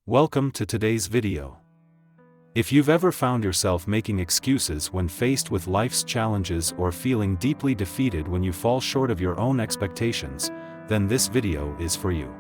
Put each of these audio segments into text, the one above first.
Welcome to today's video. If you've ever found yourself making excuses when faced with life's challenges or feeling deeply defeated when you fall short of your own expectations, then this video is for you.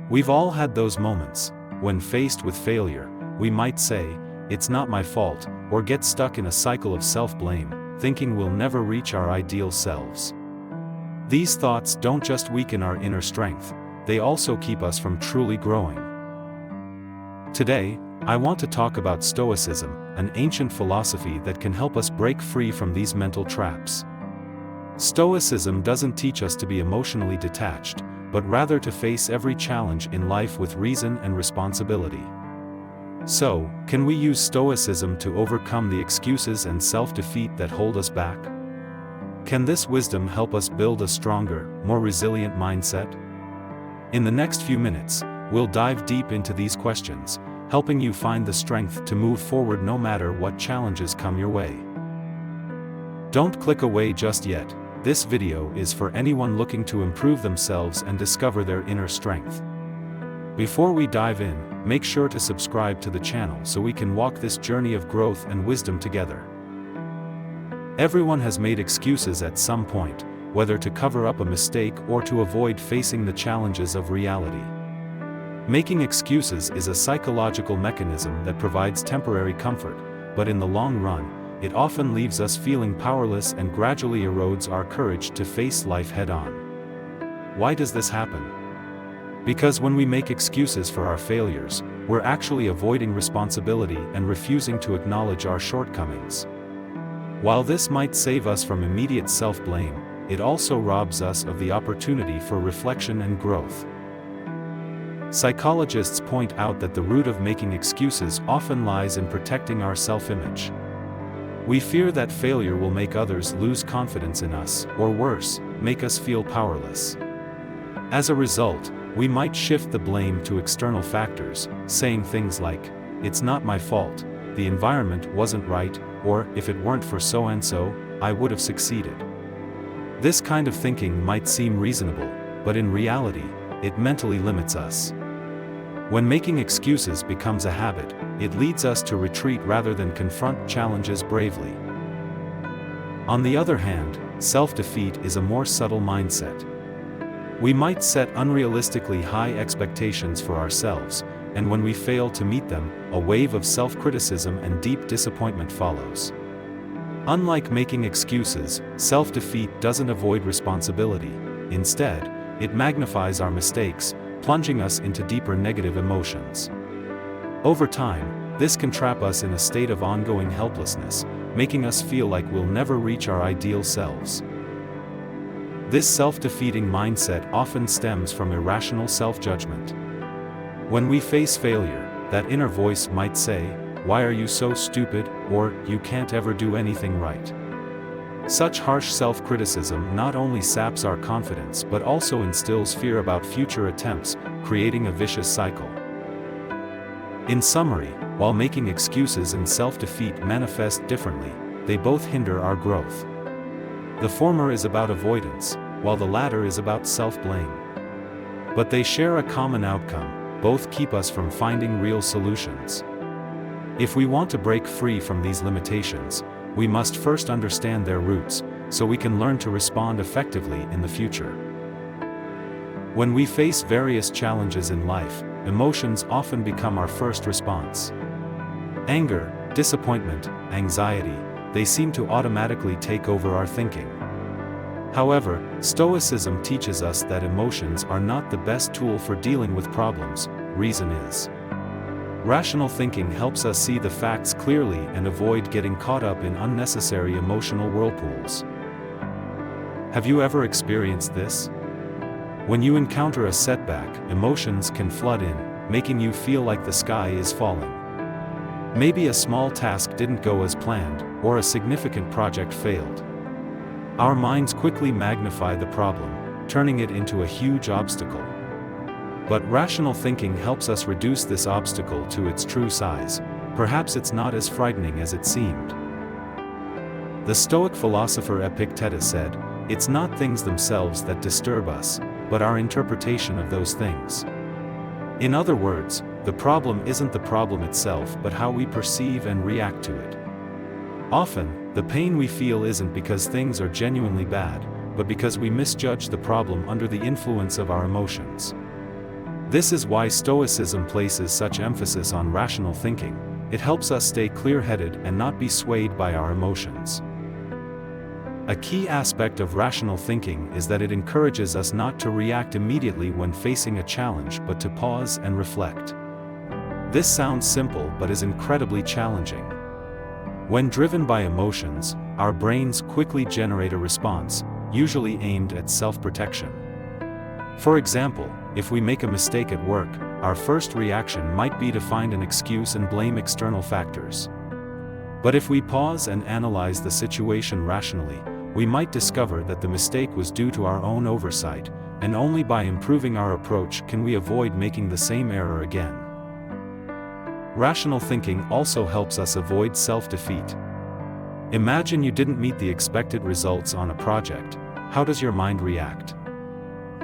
We've all had those moments, when faced with failure, we might say, "It's not my fault," or get stuck in a cycle of self-blame, thinking we'll never reach our ideal selves. These thoughts don't just weaken our inner strength, they also keep us from truly growing. Today, I want to talk about Stoicism, an ancient philosophy that can help us break free from these mental traps. Stoicism doesn't teach us to be emotionally detached, but rather to face every challenge in life with reason and responsibility. So, can we use Stoicism to overcome the excuses and self-defeat that hold us back? Can this wisdom help us build a stronger, more resilient mindset? In the next few minutes, we'll dive deep into these questions, helping you find the strength to move forward no matter what challenges come your way. Don't click away just yet. This video is for anyone looking to improve themselves and discover their inner strength. Before we dive in, make sure to subscribe to the channel so we can walk this journey of growth and wisdom together. Everyone has made excuses at some point, whether to cover up a mistake or to avoid facing the challenges of reality. Making excuses is a psychological mechanism that provides temporary comfort, but in the long run, it often leaves us feeling powerless and gradually erodes our courage to face life head-on. Why does this happen? Because when we make excuses for our failures, we're actually avoiding responsibility and refusing to acknowledge our shortcomings. While this might save us from immediate self-blame, it also robs us of the opportunity for reflection and growth. Psychologists point out that the root of making excuses often lies in protecting our self-image. We fear that failure will make others lose confidence in us, or worse, make us feel powerless. As a result, we might shift the blame to external factors, saying things like, "It's not my fault, the environment wasn't right," or "If it weren't for so-and-so, I would have succeeded." This kind of thinking might seem reasonable, but in reality, it mentally limits us. When making excuses becomes a habit, it leads us to retreat rather than confront challenges bravely. On the other hand, self-defeat is a more subtle mindset. We might set unrealistically high expectations for ourselves, and when we fail to meet them, a wave of self-criticism and deep disappointment follows. Unlike making excuses, self-defeat doesn't avoid responsibility. Instead, it magnifies our mistakes, plunging us into deeper negative emotions. Over time, this can trap us in a state of ongoing helplessness, making us feel like we'll never reach our ideal selves. This self-defeating mindset often stems from irrational self-judgment. When we face failure, that inner voice might say, "Why are you so stupid?" or "You can't ever do anything right." Such harsh self-criticism not only saps our confidence but also instills fear about future attempts, creating a vicious cycle. In summary, while making excuses and self-defeat manifest differently, they both hinder our growth. The former is about avoidance, while the latter is about self-blame. But they share a common outcome: both keep us from finding real solutions. If we want to break free from these limitations, we must first understand their roots, so we can learn to respond effectively in the future. When we face various challenges in life, emotions often become our first response. Anger, disappointment, anxiety, they seem to automatically take over our thinking. However, Stoicism teaches us that emotions are not the best tool for dealing with problems, reason is. Rational thinking helps us see the facts clearly and avoid getting caught up in unnecessary emotional whirlpools. Have you ever experienced this? When you encounter a setback, emotions can flood in, making you feel like the sky is falling. Maybe a small task didn't go as planned, or a significant project failed. Our minds quickly magnify the problem, turning it into a huge obstacle. But rational thinking helps us reduce this obstacle to its true size. Perhaps it's not as frightening as it seemed. The Stoic philosopher Epictetus said, "It's not things themselves that disturb us, but our interpretation of those things." In other words, the problem isn't the problem itself but how we perceive and react to it. Often, the pain we feel isn't because things are genuinely bad, but because we misjudge the problem under the influence of our emotions. This is why Stoicism places such emphasis on rational thinking. It helps us stay clear-headed and not be swayed by our emotions. A key aspect of rational thinking is that it encourages us not to react immediately when facing a challenge but to pause and reflect. This sounds simple but is incredibly challenging. When driven by emotions, our brains quickly generate a response, usually aimed at self-protection. For example, if we make a mistake at work, our first reaction might be to find an excuse and blame external factors. But if we pause and analyze the situation rationally, we might discover that the mistake was due to our own oversight, and only by improving our approach can we avoid making the same error again. Rational thinking also helps us avoid self-defeat. Imagine you didn't meet the expected results on a project. How does your mind react?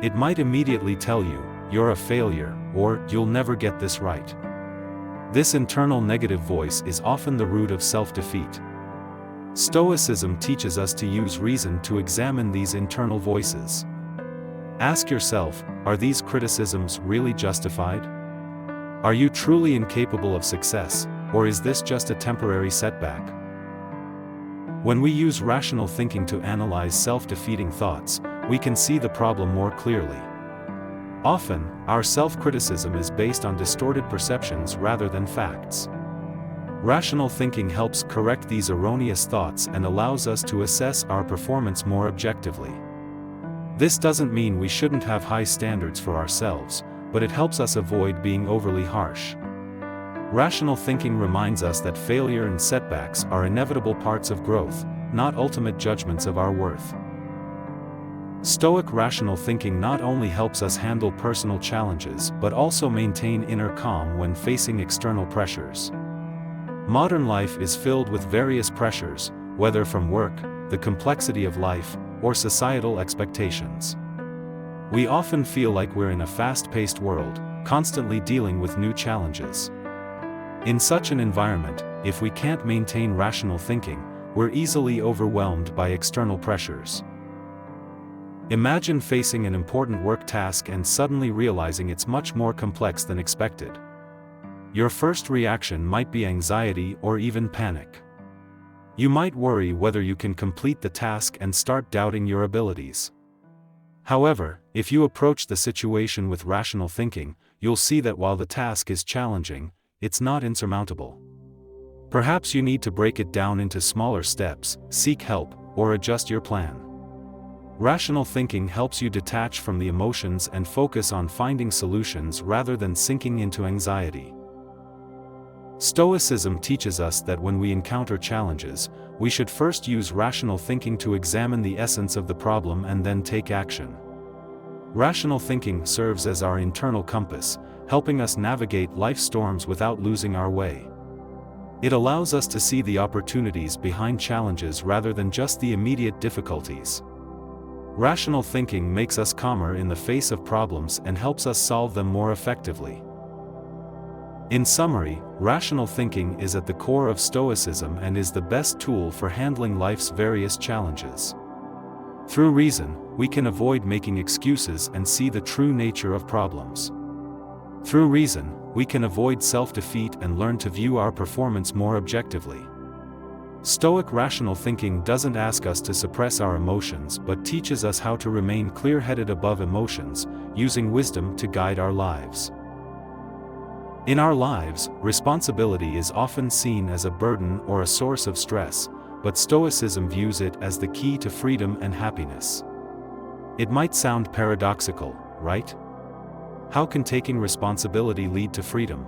It might immediately tell you, "You're a failure," or "You'll never get this right." This internal negative voice is often the root of self-defeat. Stoicism teaches us to use reason to examine these internal voices. Ask yourself, are these criticisms really justified? Are you truly incapable of success, or is this just a temporary setback? When we use rational thinking to analyze self-defeating thoughts, we can see the problem more clearly. Often, our self-criticism is based on distorted perceptions rather than facts. Rational thinking helps correct these erroneous thoughts and allows us to assess our performance more objectively. This doesn't mean we shouldn't have high standards for ourselves, but it helps us avoid being overly harsh. Rational thinking reminds us that failure and setbacks are inevitable parts of growth, not ultimate judgments of our worth. Stoic rational thinking not only helps us handle personal challenges but also maintain inner calm when facing external pressures. Modern life is filled with various pressures, whether from work, the complexity of life, or societal expectations. We often feel like we're in a fast-paced world, constantly dealing with new challenges. In such an environment, if we can't maintain rational thinking, we're easily overwhelmed by external pressures. Imagine facing an important work task and suddenly realizing it's much more complex than expected. Your first reaction might be anxiety or even panic. You might worry whether you can complete the task and start doubting your abilities. However, if you approach the situation with rational thinking, you'll see that while the task is challenging, it's not insurmountable. Perhaps you need to break it down into smaller steps, seek help, or adjust your plan. Rational thinking helps you detach from the emotions and focus on finding solutions rather than sinking into anxiety. Stoicism teaches us that when we encounter challenges, we should first use rational thinking to examine the essence of the problem and then take action. Rational thinking serves as our internal compass, helping us navigate life's storms without losing our way. It allows us to see the opportunities behind challenges rather than just the immediate difficulties. Rational thinking makes us calmer in the face of problems and helps us solve them more effectively. In summary, rational thinking is at the core of Stoicism and is the best tool for handling life's various challenges. Through reason, we can avoid making excuses and see the true nature of problems. Through reason, we can avoid self-defeat and learn to view our performance more objectively. Stoic rational thinking doesn't ask us to suppress our emotions but teaches us how to remain clear-headed above emotions, using wisdom to guide our lives. In our lives, responsibility is often seen as a burden or a source of stress, but Stoicism views it as the key to freedom and happiness. It might sound paradoxical, right? How can taking responsibility lead to freedom?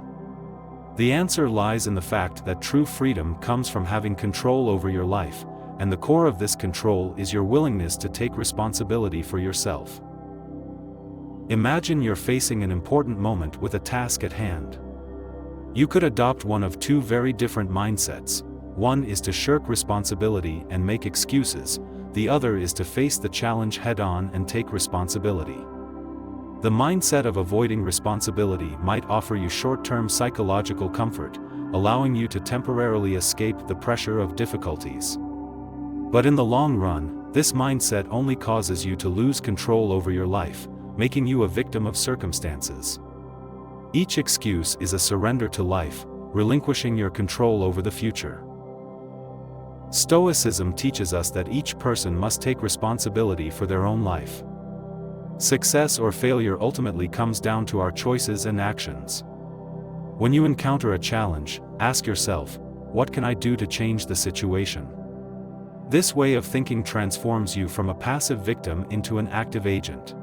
The answer lies in the fact that true freedom comes from having control over your life, and the core of this control is your willingness to take responsibility for yourself. Imagine you're facing an important moment with a task at hand. You could adopt one of two very different mindsets. One is to shirk responsibility and make excuses, the other is to face the challenge head-on and take responsibility. The mindset of avoiding responsibility might offer you short-term psychological comfort, allowing you to temporarily escape the pressure of difficulties. But in the long run, this mindset only causes you to lose control over your life, making you a victim of circumstances. Each excuse is a surrender to life, relinquishing your control over the future. Stoicism teaches us that each person must take responsibility for their own life. Success or failure ultimately comes down to our choices and actions. When you encounter a challenge, ask yourself, what can I do to change the situation? This way of thinking transforms you from a passive victim into an active agent.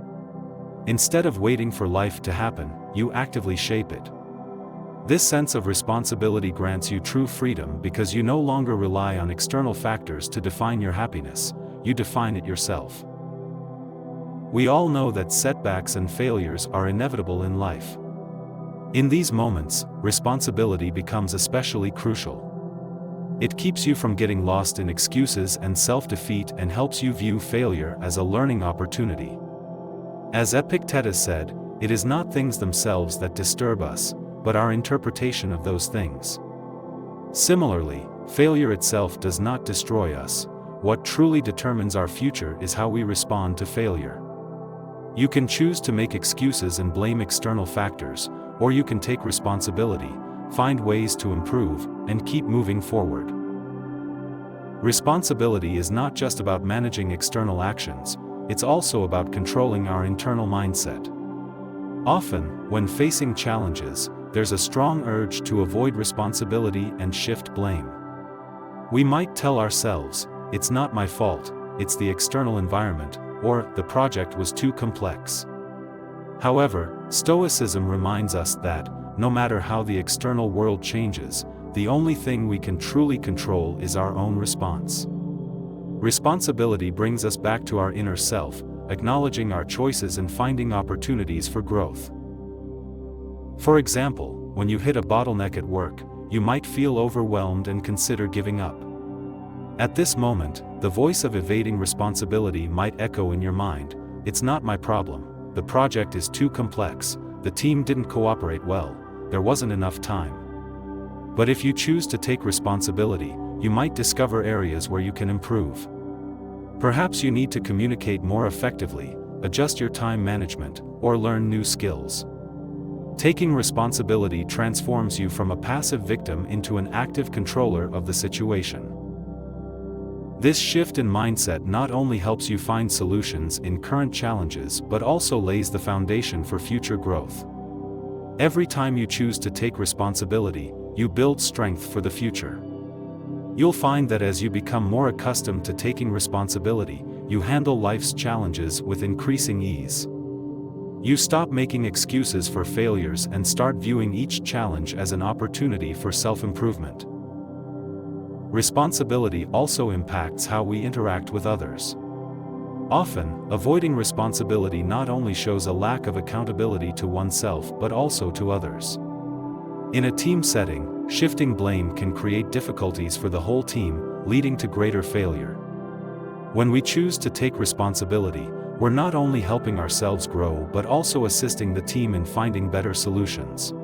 Instead of waiting for life to happen, you actively shape it. This sense of responsibility grants you true freedom because you no longer rely on external factors to define your happiness, you define it yourself. We all know that setbacks and failures are inevitable in life. In these moments, responsibility becomes especially crucial. It keeps you from getting lost in excuses and self-defeat and helps you view failure as a learning opportunity. As Epictetus said, it is not things themselves that disturb us, but our interpretation of those things. Similarly, failure itself does not destroy us. What truly determines our future is how we respond to failure. You can choose to make excuses and blame external factors, or you can take responsibility, find ways to improve, and keep moving forward. Responsibility is not just about managing external actions, it's also about controlling our internal mindset. Often, when facing challenges, there's a strong urge to avoid responsibility and shift blame. We might tell ourselves, it's not my fault, it's the external environment, or the project was too complex. However, Stoicism reminds us that, no matter how the external world changes, the only thing we can truly control is our own response. Responsibility brings us back to our inner self, acknowledging our choices and finding opportunities for growth. For example, when you hit a bottleneck at work, you might feel overwhelmed and consider giving up. At this moment, the voice of evading responsibility might echo in your mind, it's not my problem, the project is too complex, the team didn't cooperate well, there wasn't enough time. But if you choose to take responsibility, you might discover areas where you can improve. Perhaps you need to communicate more effectively, adjust your time management, or learn new skills. Taking responsibility transforms you from a passive victim into an active controller of the situation. This shift in mindset not only helps you find solutions in current challenges but also lays the foundation for future growth. Every time you choose to take responsibility, you build strength for the future. You'll find that as you become more accustomed to taking responsibility, you handle life's challenges with increasing ease. You stop making excuses for failures and start viewing each challenge as an opportunity for self-improvement. Responsibility also impacts how we interact with others. Often, avoiding responsibility not only shows a lack of accountability to oneself but also to others. In a team setting, shifting blame can create difficulties for the whole team, leading to greater failure. When we choose to take responsibility, we're not only helping ourselves grow but also assisting the team in finding better solutions.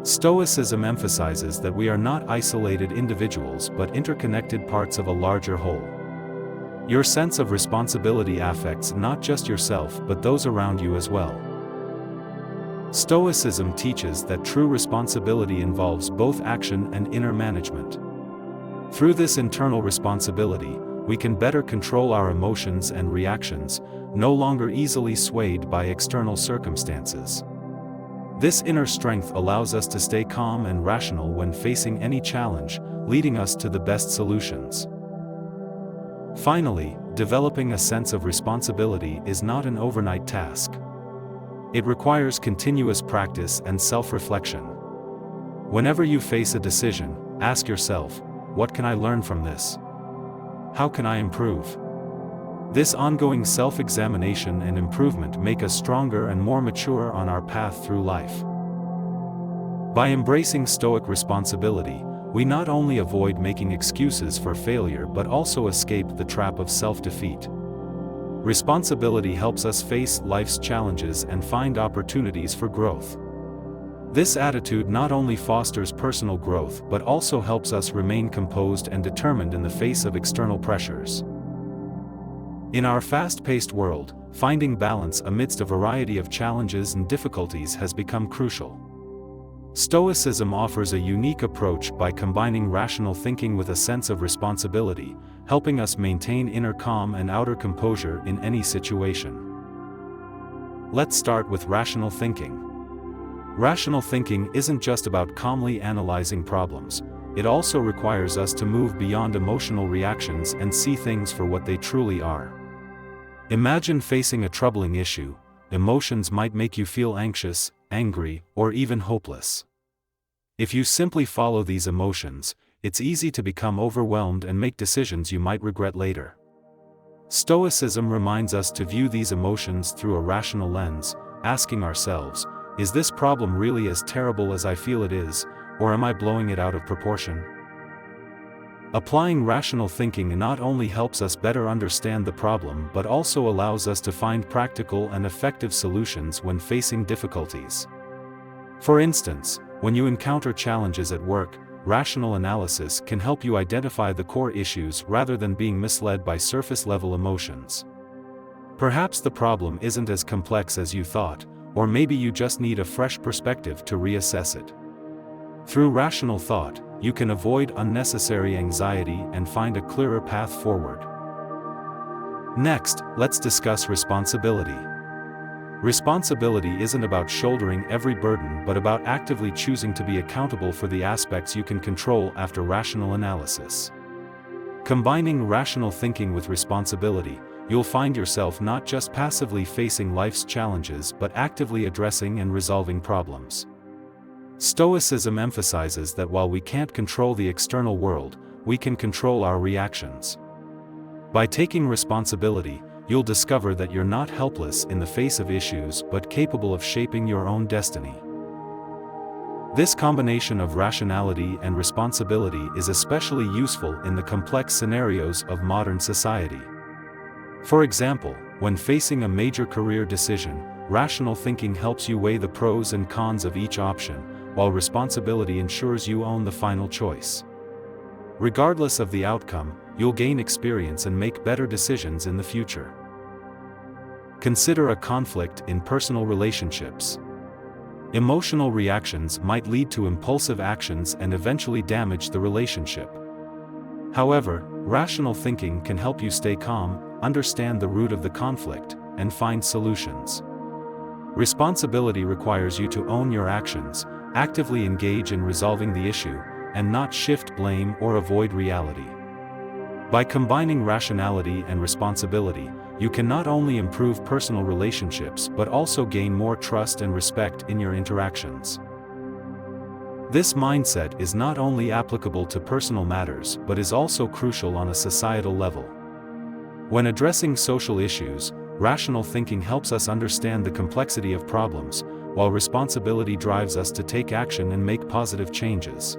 Stoicism emphasizes that we are not isolated individuals but interconnected parts of a larger whole. Your sense of responsibility affects not just yourself but those around you as well. Stoicism teaches that true responsibility involves both action and inner management. Through this internal responsibility, we can better control our emotions and reactions, no longer easily swayed by external circumstances. This inner strength allows us to stay calm and rational when facing any challenge, leading us to the best solutions. Finally, developing a sense of responsibility is not an overnight task. It requires continuous practice and self-reflection. Whenever you face a decision, ask yourself, what can I learn from this? How can I improve? This ongoing self-examination and improvement make us stronger and more mature on our path through life. By embracing Stoic responsibility, we not only avoid making excuses for failure but also escape the trap of self-defeat. Responsibility helps us face life's challenges and find opportunities for growth. This attitude not only fosters personal growth but also helps us remain composed and determined in the face of external pressures. In our fast-paced world, finding balance amidst a variety of challenges and difficulties has become crucial. Stoicism offers a unique approach by combining rational thinking with a sense of responsibility, helping us maintain inner calm and outer composure in any situation. Let's start with rational thinking. Rational thinking isn't just about calmly analyzing problems, it also requires us to move beyond emotional reactions and see things for what they truly are. Imagine facing a troubling issue. Emotions might make you feel anxious, angry, or even hopeless. If you simply follow these emotions, it's easy to become overwhelmed and make decisions you might regret later. Stoicism reminds us to view these emotions through a rational lens, asking ourselves, is this problem really as terrible as I feel it is, or am I blowing it out of proportion? Applying rational thinking not only helps us better understand the problem but also allows us to find practical and effective solutions when facing difficulties. For instance, when you encounter challenges at work, rational analysis can help you identify the core issues rather than being misled by surface-level emotions. Perhaps the problem isn't as complex as you thought, or maybe you just need a fresh perspective to reassess it. Through rational thought, you can avoid unnecessary anxiety and find a clearer path forward. Next, let's discuss responsibility. Responsibility isn't about shouldering every burden but about actively choosing to be accountable for the aspects you can control after rational analysis. Combining rational thinking with responsibility, you'll find yourself not just passively facing life's challenges but actively addressing and resolving problems. Stoicism emphasizes that while we can't control the external world, we can control our reactions. By taking responsibility, you'll discover that you're not helpless in the face of issues but capable of shaping your own destiny. This combination of rationality and responsibility is especially useful in the complex scenarios of modern society. For example, when facing a major career decision, rational thinking helps you weigh the pros and cons of each option, while responsibility ensures you own the final choice. Regardless of the outcome, you'll gain experience and make better decisions in the future. Consider a conflict in personal relationships. Emotional reactions might lead to impulsive actions and eventually damage the relationship. However, rational thinking can help you stay calm, understand the root of the conflict, and find solutions. Responsibility requires you to own your actions, actively engage in resolving the issue, and not shift blame or avoid reality. By combining rationality and responsibility, you can not only improve personal relationships but also gain more trust and respect in your interactions. This mindset is not only applicable to personal matters but is also crucial on a societal level. When addressing social issues, rational thinking helps us understand the complexity of problems, while responsibility drives us to take action and make positive changes.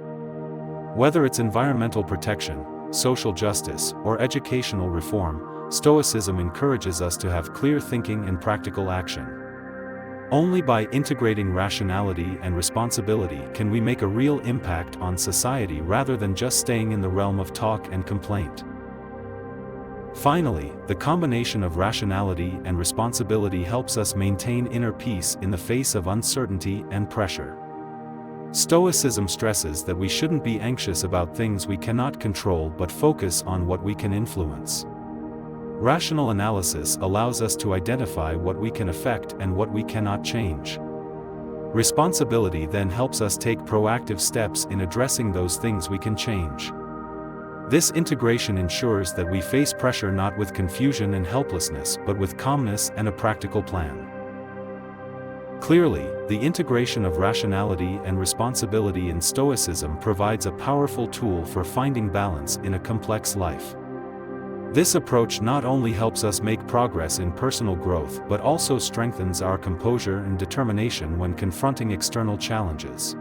Whether it's environmental protection, social justice, or educational reform, Stoicism encourages us to have clear thinking and practical action. Only by integrating rationality and responsibility can we make a real impact on society rather than just staying in the realm of talk and complaint. Finally, the combination of rationality and responsibility helps us maintain inner peace in the face of uncertainty and pressure. Stoicism stresses that we shouldn't be anxious about things we cannot control but focus on what we can influence. Rational analysis allows us to identify what we can affect and what we cannot change. Responsibility then helps us take proactive steps in addressing those things we can change. This integration ensures that we face pressure not with confusion and helplessness but with calmness and a practical plan. Clearly, the integration of rationality and responsibility in Stoicism provides a powerful tool for finding balance in a complex life. This approach not only helps us make progress in personal growth but also strengthens our composure and determination when confronting external challenges.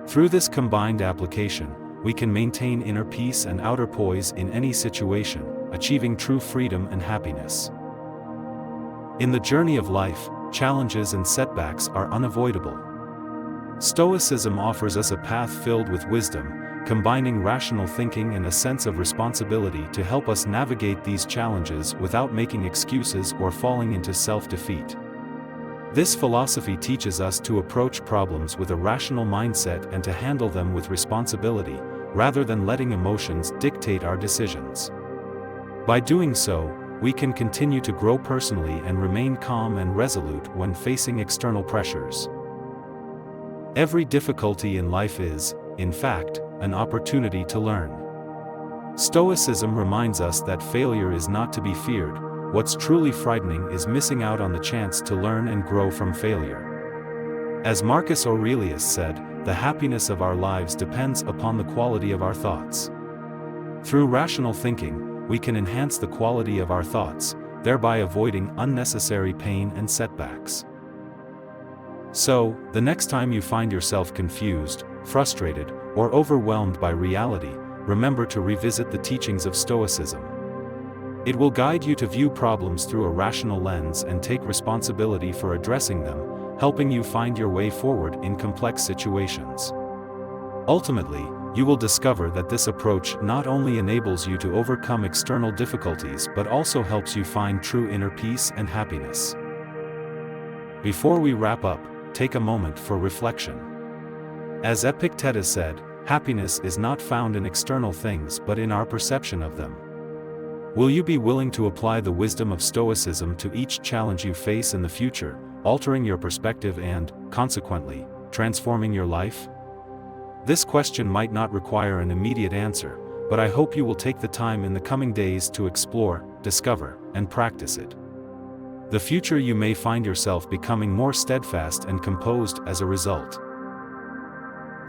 Through this combined application, we can maintain inner peace and outer poise in any situation, achieving true freedom and happiness. In the journey of life, challenges and setbacks are unavoidable. Stoicism offers us a path filled with wisdom, combining rational thinking and a sense of responsibility to help us navigate these challenges without making excuses or falling into self-defeat. This philosophy teaches us to approach problems with a rational mindset and to handle them with responsibility, rather than letting emotions dictate our decisions. By doing so, we can continue to grow personally and remain calm and resolute when facing external pressures. Every difficulty in life is, in fact, an opportunity to learn. Stoicism reminds us that failure is not to be feared. What's truly frightening is missing out on the chance to learn and grow from failure. As Marcus Aurelius said, the happiness of our lives depends upon the quality of our thoughts. Through rational thinking, we can enhance the quality of our thoughts, thereby avoiding unnecessary pain and setbacks. So, the next time you find yourself confused, frustrated, or overwhelmed by reality, remember to revisit the teachings of Stoicism. It will guide you to view problems through a rational lens and take responsibility for addressing them, helping you find your way forward in complex situations. Ultimately, you will discover that this approach not only enables you to overcome external difficulties but also helps you find true inner peace and happiness. Before we wrap up, take a moment for reflection. As Epictetus said, happiness is not found in external things but in our perception of them. Will you be willing to apply the wisdom of Stoicism to each challenge you face in the future, altering your perspective and, consequently, transforming your life? This question might not require an immediate answer, but I hope you will take the time in the coming days to explore, discover, and practice it. The future you may find yourself becoming more steadfast and composed as a result.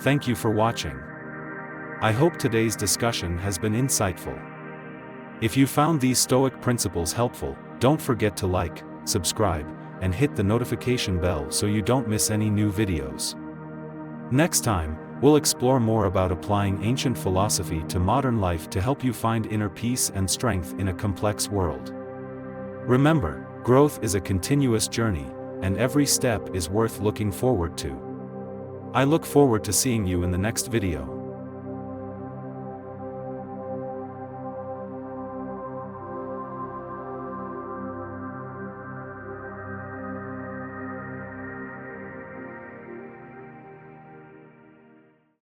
Thank you for watching. I hope today's discussion has been insightful. If you found these Stoic principles helpful, don't forget to like, subscribe, and hit the notification bell so you don't miss any new videos. Next time, we'll explore more about applying ancient philosophy to modern life to help you find inner peace and strength in a complex world. Remember, growth is a continuous journey, and every step is worth looking forward to. I look forward to seeing you in the next video.